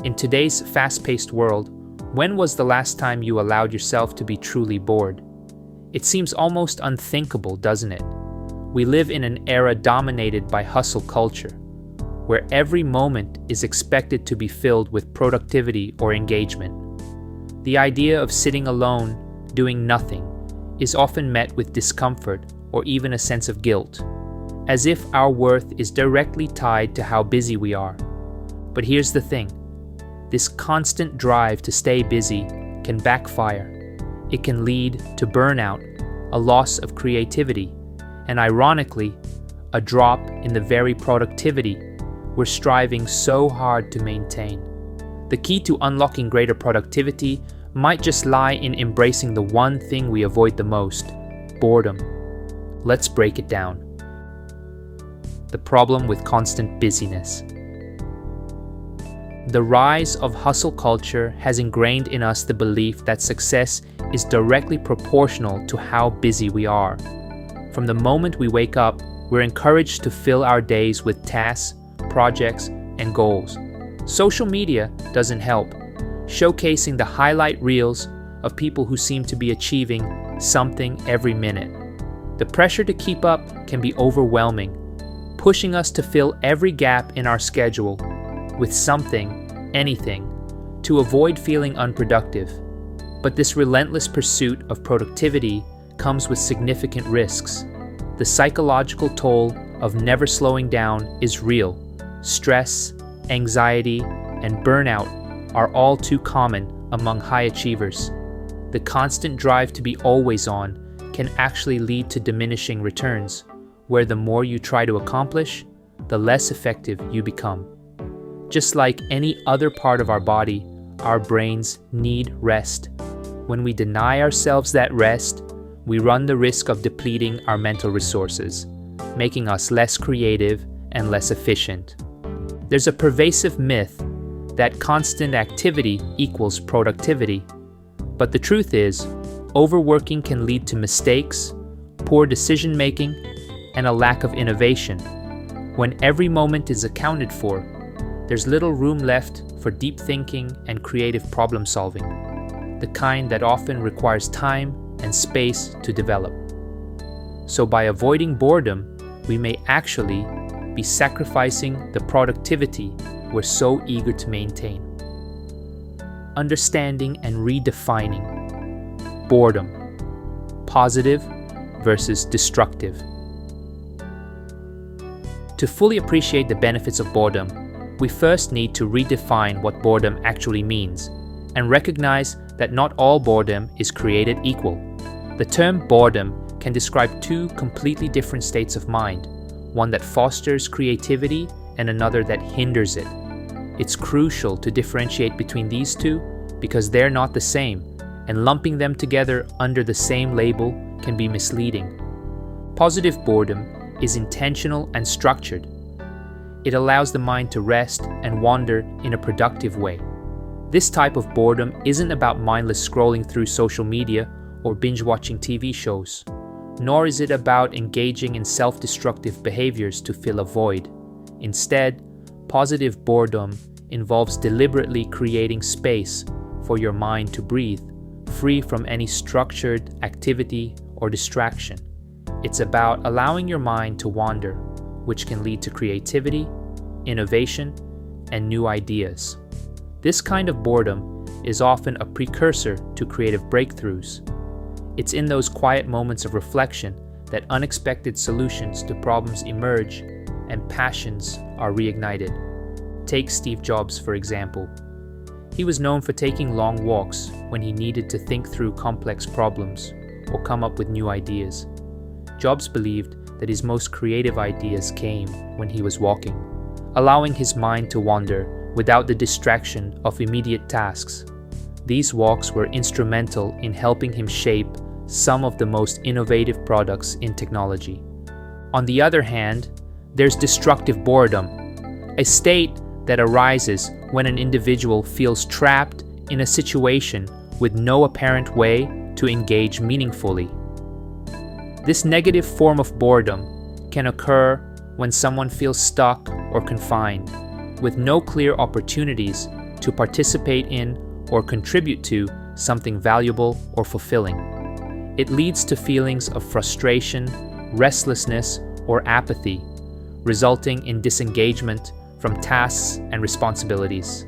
In today's fast-paced world, when was the last time you allowed yourself to be truly bored? It seems almost unthinkable, doesn't it? We live in an era dominated by hustle culture, where every moment is expected to be filled with productivity or engagement. The idea of sitting alone, doing nothing, is often met with discomfort or even a sense of guilt, as if our worth is directly tied to how busy we are. But here's the thing. This constant drive to stay busy can backfire. It can lead to burnout, a loss of creativity, and ironically, a drop in the very productivity we're striving so hard to maintain. The key to unlocking greater productivity might just lie in embracing the one thing we avoid the most: boredom. Let's break it down. The problem with constant busyness. The rise of hustle culture has ingrained in us the belief that success is directly proportional to how busy we are. From the moment we wake up, we're encouraged to fill our days with tasks, projects, and goals. Social media doesn't help, showcasing the highlight reels of people who seem to be achieving something every minute. The pressure to keep up can be overwhelming, pushing us to fill every gap in our schedule with something, anything, to avoid feeling unproductive. But this relentless pursuit of productivity comes with significant risks. The psychological toll of never slowing down is real. Stress, anxiety, and burnout are all too common among high achievers. The constant drive to be always on can actually lead to diminishing returns, where the more you try to accomplish, the less effective you become. Just like any other part of our body, our brains need rest. When we deny ourselves that rest, we run the risk of depleting our mental resources, making us less creative and less efficient. There's a pervasive myth that constant activity equals productivity. But the truth is, overworking can lead to mistakes, poor decision-making, and a lack of innovation. When every moment is accounted for, there's little room left for deep thinking and creative problem solving, the kind that often requires time and space to develop. So by avoiding boredom, we may actually be sacrificing the productivity we're so eager to maintain. Understanding and redefining boredom, positive versus destructive. To fully appreciate the benefits of boredom, we first need to redefine what boredom actually means and recognize that not all boredom is created equal. The term boredom can describe two completely different states of mind, one that fosters creativity and another that hinders it. It's crucial to differentiate between these two because they're not the same, and lumping them together under the same label can be misleading. Positive boredom is intentional and structured. It allows the mind to rest and wander in a productive way. This type of boredom isn't about mindless scrolling through social media or binge-watching TV shows, nor is it about engaging in self-destructive behaviors to fill a void. Instead, positive boredom involves deliberately creating space for your mind to breathe, free from any structured activity or distraction. It's about allowing your mind to wander, which can lead to creativity, innovation, and new ideas. This kind of boredom is often a precursor to creative breakthroughs. It's in those quiet moments of reflection that unexpected solutions to problems emerge and passions are reignited. Take Steve Jobs, for example. He was known for taking long walks when he needed to think through complex problems or come up with new ideas. Jobs believed that his most creative ideas came when he was walking, allowing his mind to wander without the distraction of immediate tasks. These walks were instrumental in helping him shape some of the most innovative products in technology. On the other hand, there's destructive boredom, a state that arises when an individual feels trapped in a situation with no apparent way to engage meaningfully. This negative form of boredom can occur when someone feels stuck or confined, with no clear opportunities to participate in or contribute to something valuable or fulfilling. It leads to feelings of frustration, restlessness, or apathy, resulting in disengagement from tasks and responsibilities.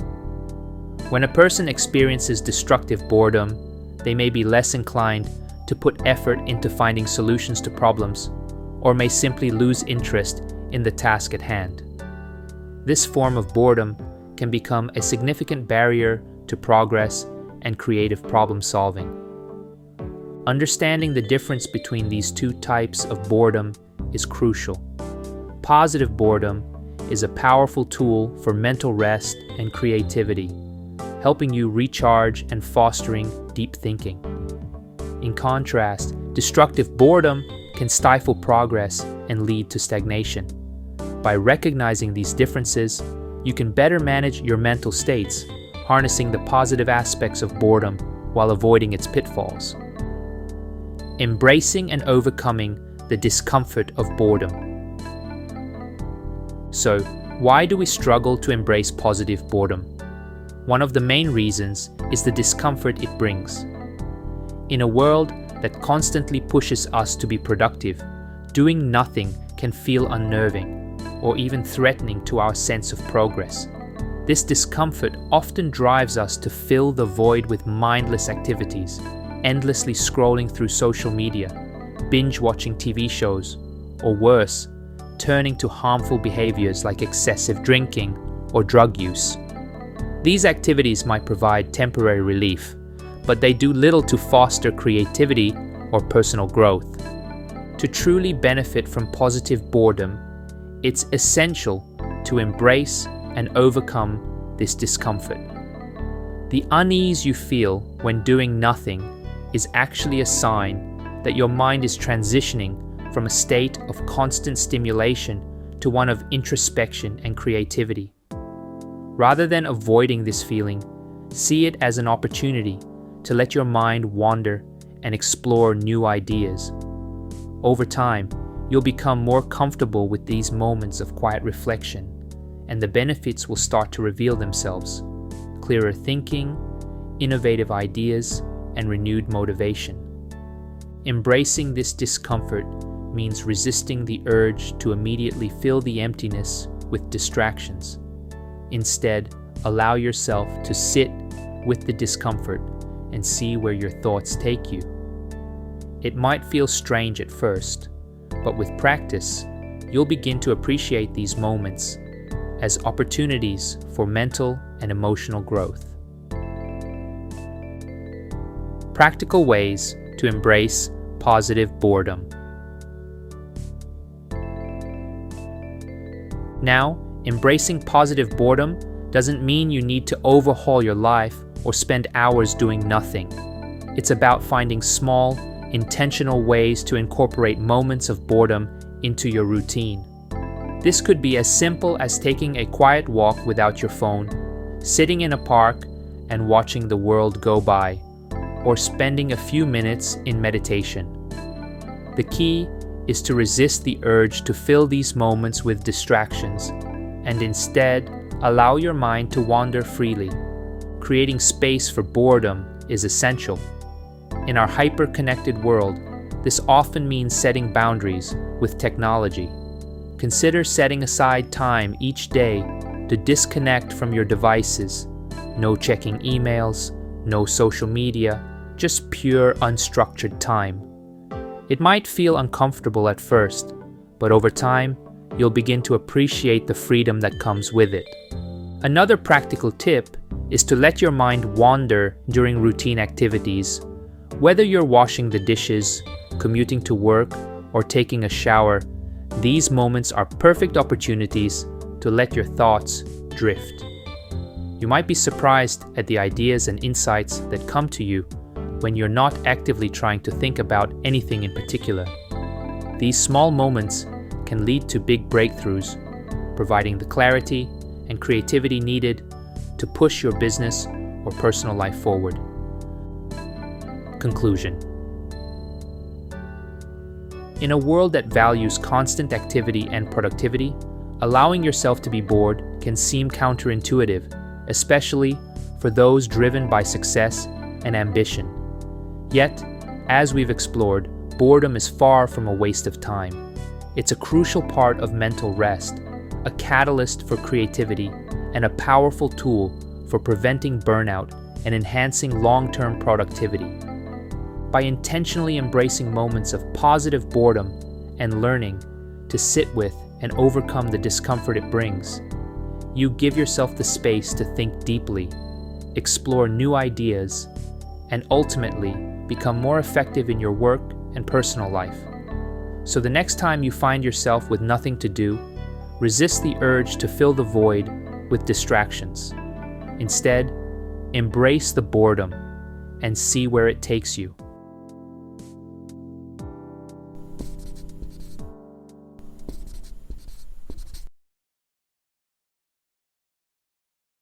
When a person experiences destructive boredom, they may be less inclined to put effort into finding solutions to problems, or may simply lose interest in the task at hand. This form of boredom can become a significant barrier to progress and creative problem solving. Understanding the difference between these two types of boredom is crucial. Positive boredom is a powerful tool for mental rest and creativity, helping you recharge and fostering deep thinking. In contrast, destructive boredom can stifle progress and lead to stagnation. By recognizing these differences, you can better manage your mental states, harnessing the positive aspects of boredom while avoiding its pitfalls. Embracing and overcoming the discomfort of boredom. So, why do we struggle to embrace positive boredom? One of the main reasons is the discomfort it brings. In a world that constantly pushes us to be productive, doing nothing can feel unnerving or even threatening to our sense of progress. This discomfort often drives us to fill the void with mindless activities, endlessly scrolling through social media, binge-watching TV shows, or worse, turning to harmful behaviors like excessive drinking or drug use. These activities might provide temporary relief, but they do little to foster creativity or personal growth. To truly benefit from positive boredom, it's essential to embrace and overcome this discomfort. The unease you feel when doing nothing is actually a sign that your mind is transitioning from a state of constant stimulation to one of introspection and creativity. Rather than avoiding this feeling, see it as an opportunity to let your mind wander and explore new ideas. Over time, you'll become more comfortable with these moments of quiet reflection, and the benefits will start to reveal themselves: clearer thinking, innovative ideas, and renewed motivation. Embracing this discomfort means resisting the urge to immediately fill the emptiness with distractions. Instead, allow yourself to sit with the discomfort and see where your thoughts take you. It might feel strange at first, but with practice, you'll begin to appreciate these moments as opportunities for mental and emotional growth. Practical ways to embrace positive boredom. Now, embracing positive boredom doesn't mean you need to overhaul your life or spend hours doing nothing. It's about finding small, intentional ways to incorporate moments of boredom into your routine. This could be as simple as taking a quiet walk without your phone, sitting in a park and watching the world go by, or spending a few minutes in meditation. The key is to resist the urge to fill these moments with distractions and instead allow your mind to wander freely. Creating space for boredom is essential. In our hyper-connected world, this often means setting boundaries with technology. Consider setting aside time each day to disconnect from your devices. No checking emails, no social media, just pure unstructured time. It might feel uncomfortable at first, but over time, you'll begin to appreciate the freedom that comes with it. Another practical tip is to let your mind wander during routine activities. Whether you're washing the dishes, commuting to work, or taking a shower, these moments are perfect opportunities to let your thoughts drift. You might be surprised at the ideas and insights that come to you when you're not actively trying to think about anything in particular. These small moments can lead to big breakthroughs, providing the clarity and creativity needed to push your business or personal life forward. Conclusion. In a world that values constant activity and productivity, allowing yourself to be bored can seem counterintuitive, especially for those driven by success and ambition. Yet, as we've explored, boredom is far from a waste of time. It's a crucial part of mental rest, a catalyst for creativity, and a powerful tool for preventing burnout and enhancing long-term productivity. By intentionally embracing moments of positive boredom and learning to sit with and overcome the discomfort it brings, you give yourself the space to think deeply, explore new ideas, and ultimately become more effective in your work and personal life. So the next time you find yourself with nothing to do, resist the urge to fill the void with distractions. Instead, embrace the boredom and see where it takes you.